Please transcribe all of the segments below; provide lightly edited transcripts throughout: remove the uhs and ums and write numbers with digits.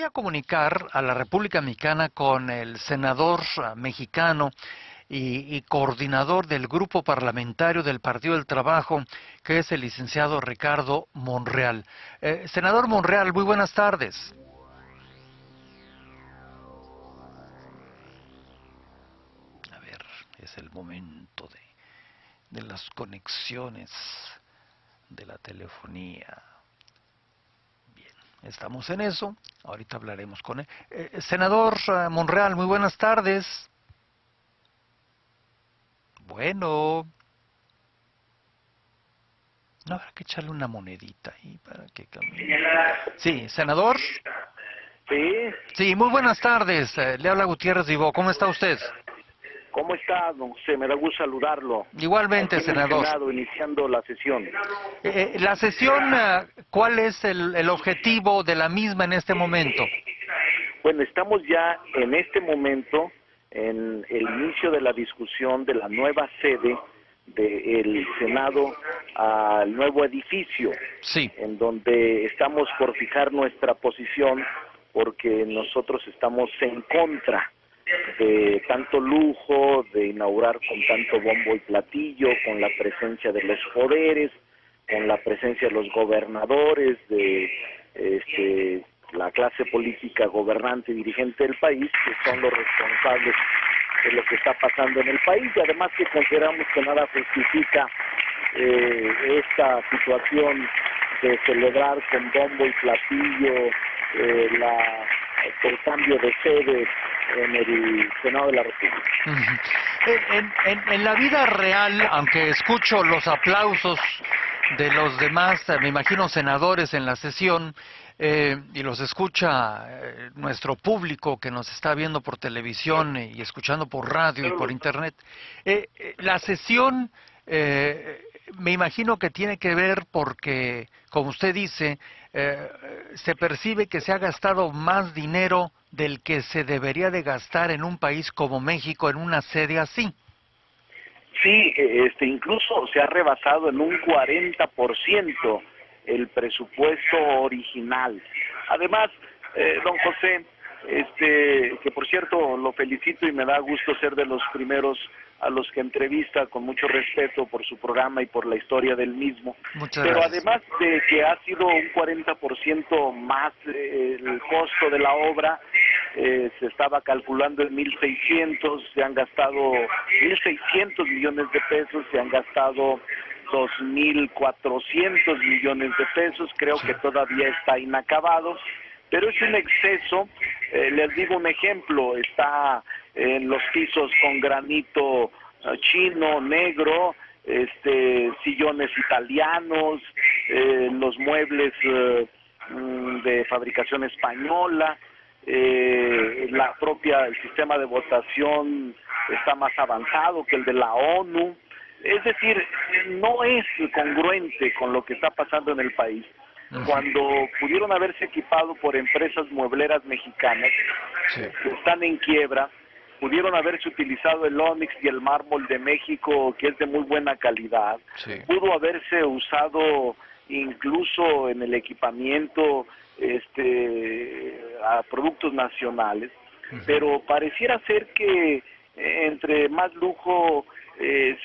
a comunicar a la República Mexicana con el senador mexicano y coordinador del grupo parlamentario del Partido del Trabajo, que es el licenciado Ricardo Monreal. Senador Monreal, muy buenas tardes. A ver, es el momento de las conexiones de la telefonía. Bien, estamos en eso. Ahorita hablaremos con él. Senador Monreal, muy buenas tardes. Bueno, no habrá que echarle una monedita ahí para que camine. Sí, senador. Sí, Sí, muy buenas tardes. Le habla Gutiérrez Dibó. ¿Cómo está usted? ¿cómo está, don José? Me da gusto saludarlo. Igualmente, Aquí en el senador. Senado, iniciando la sesión. La sesión, ¿cuál es el objetivo de la misma en este momento? Bueno, estamos ya en este momento en el inicio de la discusión de la nueva sede del Senado al nuevo edificio, Sí. en donde estamos por fijar nuestra posición porque nosotros estamos en contra de tanto lujo, de inaugurar con tanto bombo y platillo, con la presencia de los poderes, con la presencia de los gobernadores, de la clase política gobernante y dirigente del país, que son los responsables de lo que está pasando en el país, y además que consideramos que nada justifica esta situación de celebrar con bombo y platillo el cambio de sede en el Senado de la República. En la vida real, aunque escucho los aplausos de los demás, me imagino senadores en la sesión, y los escucha nuestro público que nos está viendo por televisión y escuchando por radio y por internet, la sesión me imagino que tiene que ver porque, como usted dice, se percibe que se ha gastado más dinero del que se debería de gastar en un país como México en una sede así. Sí, incluso se ha rebasado en un 40% el presupuesto original. Además, don José, que por cierto lo felicito y me da gusto ser de los primeros a los que entrevista con mucho respeto por su programa y por la historia del mismo. Muchas Pero gracias. además de que ha sido un 40% más el costo de la obra, se estaba calculando en 1.600, se han gastado 1.600 millones de pesos, se han gastado 2.400 millones de pesos, creo que todavía está inacabado, pero es un exceso. Les digo un ejemplo, está en los pisos con granito chino, negro, sillones italianos, los muebles de fabricación española, el sistema de votación está más avanzado que el de la ONU, es decir, no es congruente con lo que está pasando en el país. Cuando pudieron haberse equipado por empresas muebleras mexicanas que están en quiebra, pudieron haberse utilizado el ónix y el mármol de México, que es de muy buena calidad, pudo haberse usado incluso en el equipamiento a productos nacionales, pero pareciera ser que entre más lujo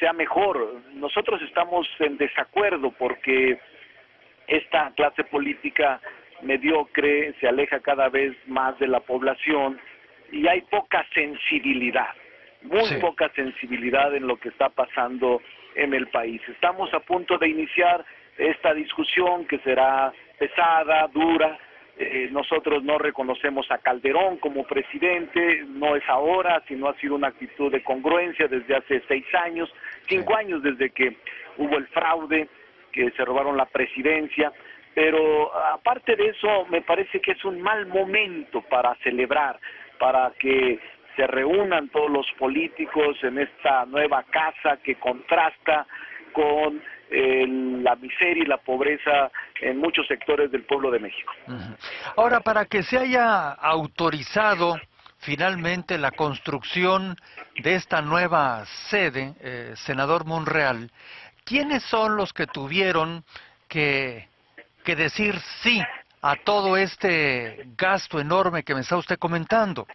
sea mejor. Nosotros estamos en desacuerdo porque esta clase política mediocre se aleja cada vez más de la población y hay poca sensibilidad, muy poca sensibilidad en lo que está pasando en el país. Estamos a punto de iniciar esta discusión que será pesada, dura. Nosotros no reconocemos a Calderón como presidente, no es ahora, sino ha sido una actitud de congruencia desde hace 6 años, 5 años desde que hubo el fraude, que se robaron la presidencia, pero aparte de eso me parece que es un mal momento para celebrar, para que se reúnan todos los políticos en esta nueva casa que contrasta con la miseria y la pobreza en muchos sectores del pueblo de México. Ahora, para que se haya autorizado finalmente la construcción de esta nueva sede, senador Monreal, ¿quiénes son los que tuvieron que decir sí a todo este gasto enorme que me está usted comentando?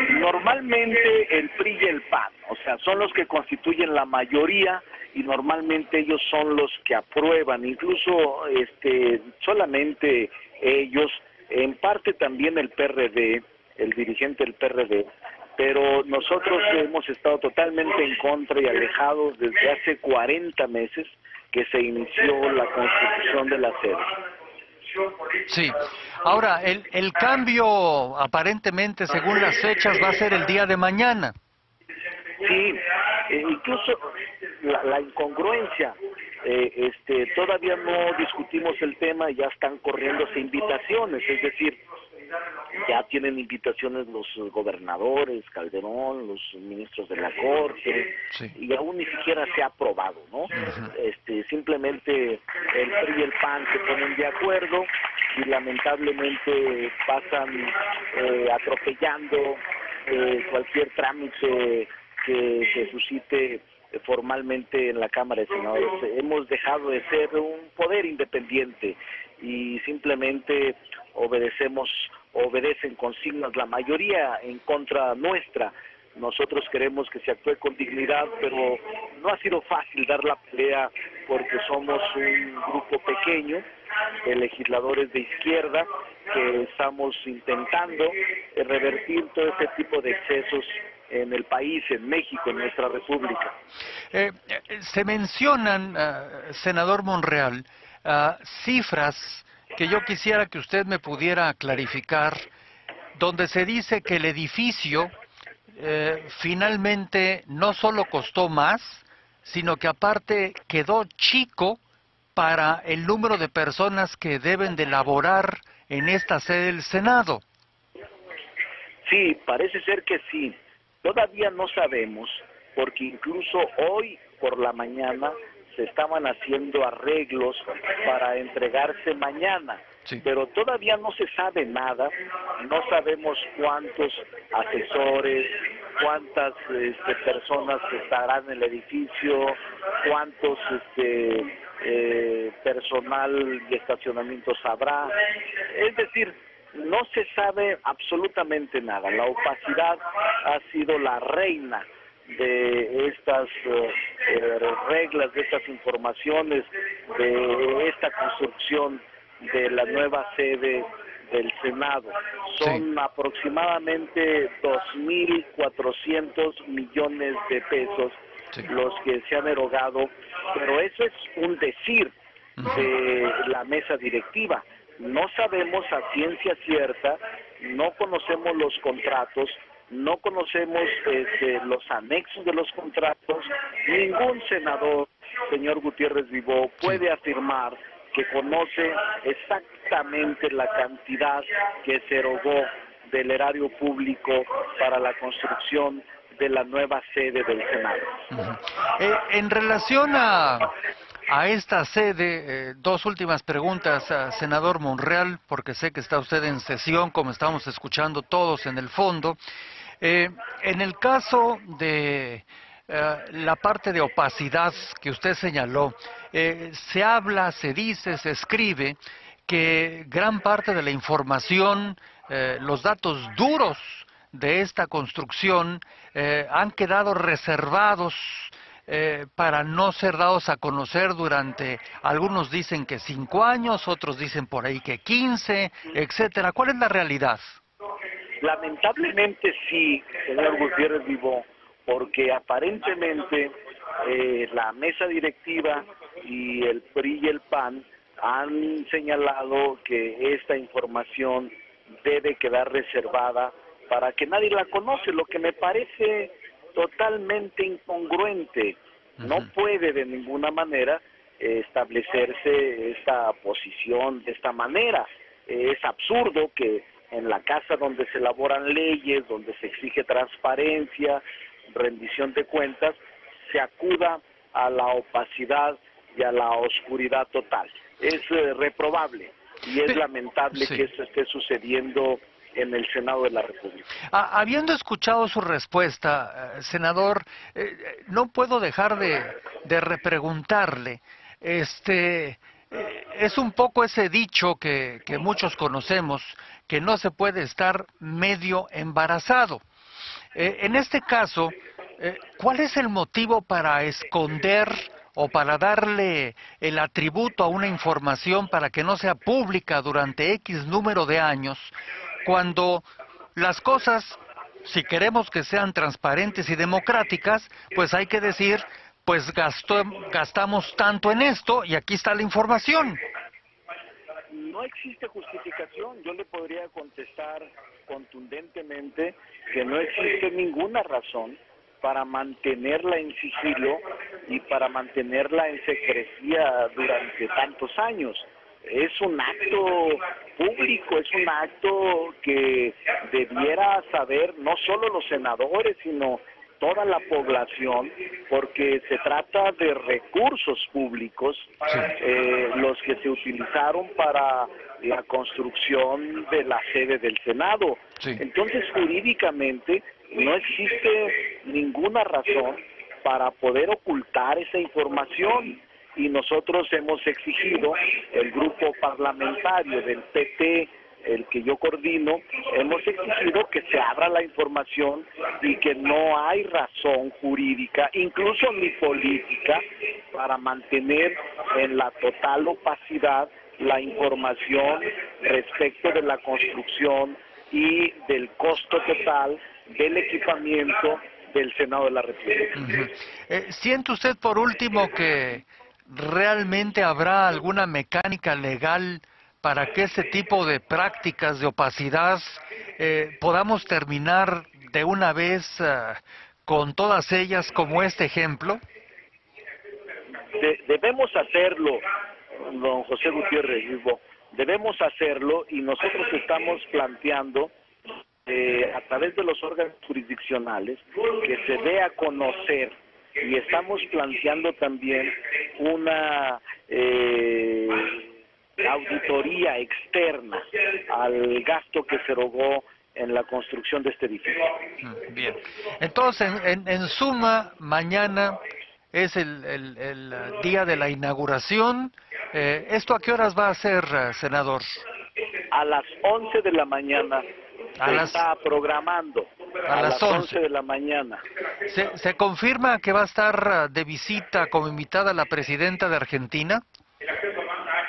Normalmente el PRI y el PAN, o sea, son los que constituyen la mayoría y normalmente ellos son los que aprueban, incluso solamente ellos, en parte también el PRD, el dirigente del PRD, pero nosotros hemos estado totalmente en contra y alejados desde hace 40 meses que se inició la constitución de la sede. Sí. Ahora, el cambio aparentemente, según las fechas, va a ser el día de mañana. Sí, incluso la incongruencia, todavía no discutimos el tema, ya están corriéndose invitaciones, es decir, ya tienen invitaciones los gobernadores, Calderón, los ministros de la Corte, Sí. y aún ni siquiera se ha aprobado, ¿no? Simplemente el PRI y el PAN se ponen de acuerdo y lamentablemente pasan atropellando cualquier trámite que se suscite formalmente en la Cámara de Senadores. Hemos dejado de ser un poder independiente y simplemente obedecen consignas, la mayoría en contra nuestra. Nosotros queremos que se actúe con dignidad, pero no ha sido fácil dar la pelea porque somos un grupo pequeño de legisladores de izquierda que estamos intentando revertir todo este tipo de excesos en el país, en México, en nuestra república. Se mencionan, senador Monreal, cifras que yo quisiera que usted me pudiera clarificar, donde se dice que el edificio finalmente no solo costó más, sino que aparte quedó chico para el número de personas que deben de laborar en esta sede del Senado. Sí, parece ser que sí. Todavía no sabemos, porque incluso hoy por la mañana se estaban haciendo arreglos para entregarse mañana, Sí. pero todavía no se sabe nada, no sabemos cuántos asesores, cuántas personas estarán en el edificio, cuántos personal y estacionamientos habrá, es decir, no se sabe absolutamente nada. La opacidad ha sido la reina de estas reglas, de estas informaciones, de esta construcción de la nueva sede del Senado. Son Sí. aproximadamente 2.400 millones de pesos Sí. los que se han erogado, pero eso es un decir de la mesa directiva. No sabemos a ciencia cierta, no conocemos los contratos, no conocemos los anexos de los contratos. Ningún senador, señor Gutiérrez Vivó, puede afirmar que conoce exactamente la cantidad que se erogó del erario público para la construcción de la nueva sede del Senado. En relación a esta sede, dos últimas preguntas, senador Monreal, porque sé que está usted en sesión, como estamos escuchando todos en el fondo. En el caso de la parte de opacidad que usted señaló, se habla, se dice, se escribe que gran parte de la información, los datos duros de esta construcción han quedado reservados para no ser dados a conocer durante, algunos dicen que 5 años, otros dicen por ahí que 15, etcétera. ¿Cuál es la realidad? Lamentablemente sí, señor Gutiérrez Vivó, porque aparentemente la mesa directiva y el PRI y el PAN han señalado que esta información debe quedar reservada para que nadie la conoce, lo que me parece totalmente incongruente. No puede de ninguna manera establecerse esta posición de esta manera. Es absurdo que en la casa donde se elaboran leyes, donde se exige transparencia, rendición de cuentas, se acuda a la opacidad y a la oscuridad total. Es reprobable y es lamentable que esto esté sucediendo en el Senado de la República. Habiendo escuchado su respuesta, senador, no puedo dejar de repreguntarle, Es un poco ese dicho que muchos conocemos, que no se puede estar medio embarazado. En este caso, ¿cuál es el motivo para esconder o para darle el atributo a una información para que no sea pública durante X número de años, cuando las cosas, si queremos que sean transparentes y democráticas, pues hay que decir, pues gastamos tanto en esto y aquí está la información? No existe justificación. Yo le podría contestar contundentemente que no existe ninguna razón para mantenerla en sigilo y para mantenerla en secrecía durante tantos años. Es un acto público, es un acto que debiera saber no solo los senadores, sino toda la población, porque se trata de recursos públicos, los que se utilizaron para la construcción de la sede del Senado. Sí. Entonces, jurídicamente, no existe ninguna razón para poder ocultar esa información. Y nosotros hemos exigido, el grupo parlamentario del PT, el que yo coordino, hemos exigido que se abra la información y que no hay razón jurídica, incluso ni política, para mantener en la total opacidad la información respecto de la construcción y del costo total del equipamiento del Senado de la República. ¿Siente usted, por último, que realmente habrá alguna mecánica legal para que ese tipo de prácticas de opacidad podamos terminar de una vez con todas ellas, como este ejemplo? Debemos hacerlo, don José Gutiérrez Vivo, debemos hacerlo, y nosotros estamos planteando a través de los órganos jurisdiccionales que se dé a conocer, y estamos planteando también una auditoría externa al gasto que se erogó en la construcción de este edificio. Bien. Entonces, en suma, mañana es el día de la inauguración. ¿Esto a qué horas va a ser, senador? A las 11 de la mañana está programando. A las 11 de la mañana. ¿Se confirma que va a estar de visita como invitada la presidenta de Argentina?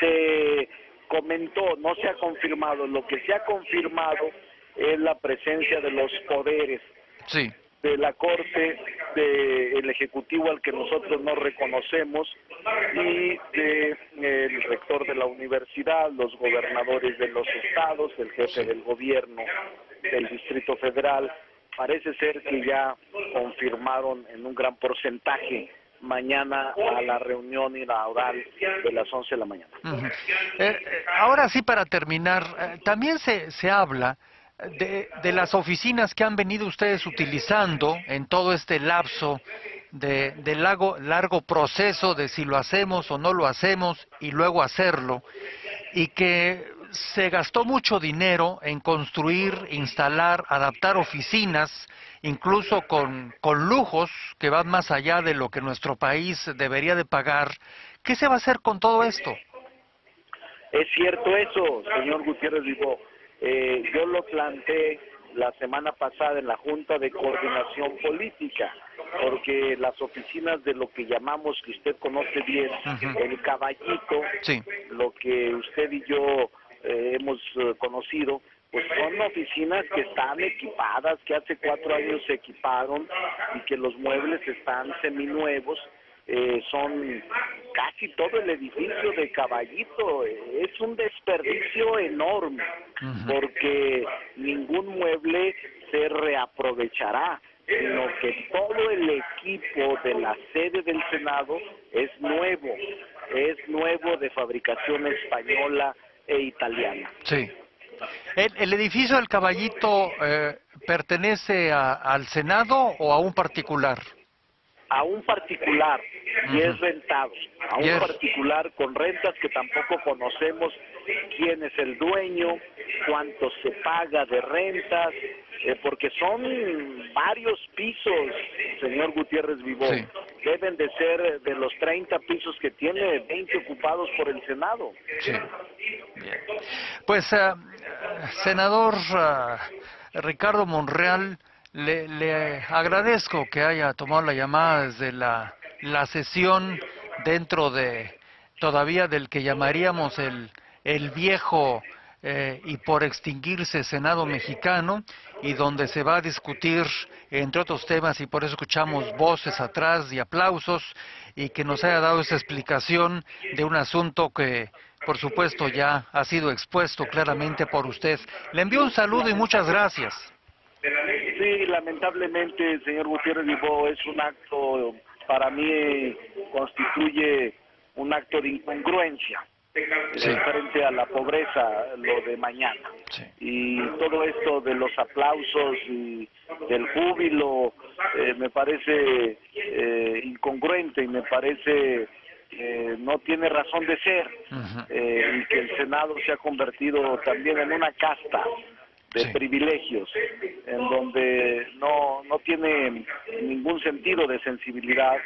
Se comentó, no se ha confirmado. Lo que se ha confirmado es la presencia de los poderes. Sí. De la Corte, del Ejecutivo al que nosotros no reconocemos, y del rector de la universidad, los gobernadores de los estados, el jefe del gobierno del Distrito Federal. Parece ser que ya confirmaron en un gran porcentaje mañana a la reunión inaugural de las 11 de la mañana. Ahora sí, para terminar, también se habla de las oficinas que han venido ustedes utilizando en todo este lapso de largo proceso de si lo hacemos o no lo hacemos y luego hacerlo, y que se gastó mucho dinero en construir, instalar, adaptar oficinas, incluso con lujos que van más allá de lo que nuestro país debería de pagar. ¿Qué se va a hacer con todo esto? Es cierto eso, señor Gutiérrez Vivo. Yo lo planteé la semana pasada en la Junta de Coordinación Política, porque las oficinas de lo que llamamos, que usted conoce bien, el Caballito, sí, lo que usted y yo hemos conocido, pues son oficinas que están equipadas, que hace 4 años se equiparon y que los muebles están seminuevos. Son casi todo el edificio de Caballito. Es un desperdicio enorme, porque ningún mueble se reaprovechará, sino que todo el equipo de la sede del Senado es nuevo de fabricación española e italiana. Sí. ¿El edificio del Caballito pertenece al Senado o a un particular? a un particular y es rentado, a un particular con rentas que tampoco conocemos quién es el dueño, cuánto se paga de rentas, porque son varios pisos, señor Gutiérrez Vivó. Sí. Deben de ser de los 30 pisos que tiene, 20 ocupados por el Senado. Sí. Bien. Pues, senador Ricardo Monreal, le agradezco que haya tomado la llamada desde la sesión dentro de todavía del que llamaríamos el viejo y por extinguirse Senado mexicano, y donde se va a discutir entre otros temas, y por eso escuchamos voces atrás y aplausos, y que nos haya dado esa explicación de un asunto que por supuesto ya ha sido expuesto claramente por usted. Le envío un saludo y muchas gracias. Sí, lamentablemente, señor Gutiérrez Vivó, es un acto, para mí constituye un acto de incongruencia. Sí. Frente a la pobreza, lo de mañana. Sí. Y todo esto de los aplausos y del júbilo me parece incongruente y me parece no tiene razón de ser. Y que el Senado se ha convertido también en una casta de privilegios, en donde no tiene ningún sentido de sensibilidad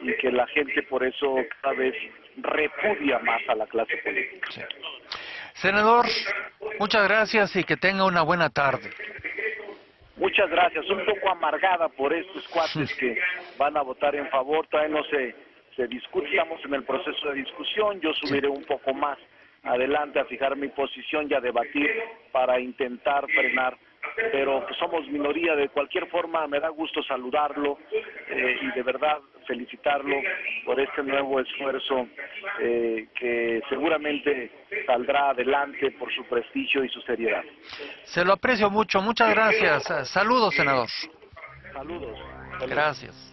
y que la gente por eso cada vez repudia más a la clase política. Sí. Senador, muchas gracias y que tenga una buena tarde. Muchas gracias, un poco amargada por estos cuates que van a votar en favor, todavía no se discute, estamos en el proceso de discusión, yo subiré un poco más adelante a fijar mi posición y a debatir para intentar frenar, pero pues somos minoría. De cualquier forma me da gusto saludarlo y de verdad felicitarlo por este nuevo esfuerzo que seguramente saldrá adelante por su prestigio y su seriedad. Se lo aprecio mucho, muchas gracias. Saludos, senador. Saludos. Gracias.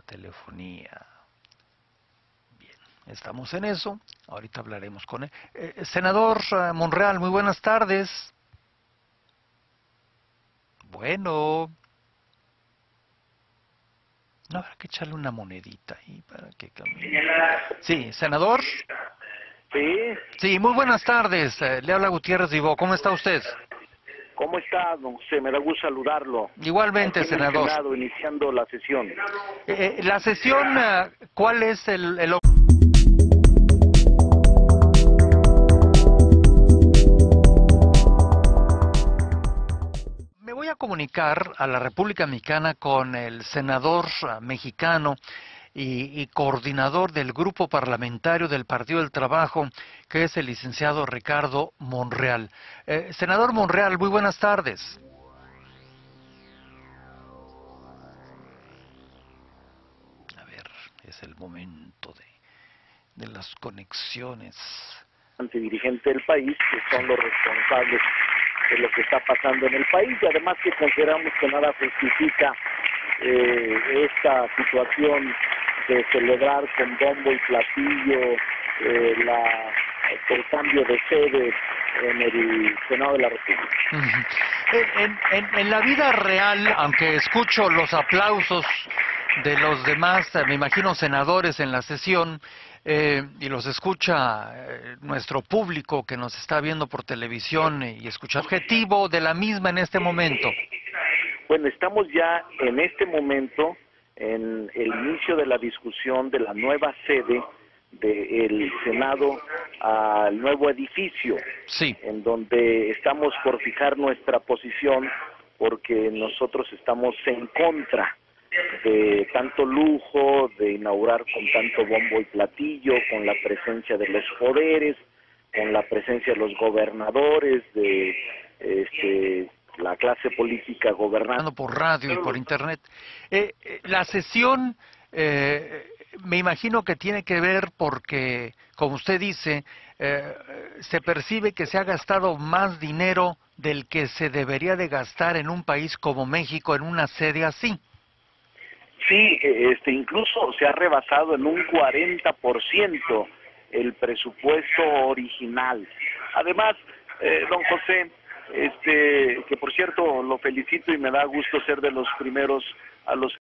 Telefonía. Bien, estamos en eso. Ahorita hablaremos con él. Senador Monreal, muy buenas tardes. Bueno. No habrá que echarle una monedita ahí para que camine. Sí, senador. Sí. Sí, muy buenas tardes. Le habla Gutiérrez Vivó. ¿Cómo está usted? ¿Cómo está, don José? Me da gusto saludarlo. Igualmente, aquí senador. Senado, iniciando la sesión. La sesión, ¿cuál es el... Me voy a comunicar a la República Mexicana con el senador mexicano y coordinador del grupo parlamentario del Partido del Trabajo, que es el licenciado Ricardo Monreal. Senador Monreal, muy buenas tardes. A ver, es el momento de las conexiones. Dirigente del país, que son los responsables de lo que está pasando en el país, y además que consideramos que nada justifica esta situación de celebrar con bombo y platillo el cambio de sede en el Senado de la República. En la vida real, aunque escucho los aplausos de los demás, me imagino senadores en la sesión, y los escucha nuestro público que nos está viendo por televisión y escucha objetivo de la misma en este momento. Bueno, estamos ya en este momento en el inicio de la discusión de la nueva sede del Senado al nuevo edificio, sí, en donde estamos por fijar nuestra posición, porque nosotros estamos en contra de tanto lujo, de inaugurar con tanto bombo y platillo, con la presencia de los poderes, con la presencia de los gobernadores, de la clase política gobernando por radio y por internet. La sesión, me imagino que tiene que ver porque, como usted dice, se percibe que se ha gastado más dinero del que se debería de gastar en un país como México en una sede así. Sí, incluso se ha rebasado en un 40% el presupuesto original. Además, don José, que por cierto lo felicito y me da gusto ser de los primeros a los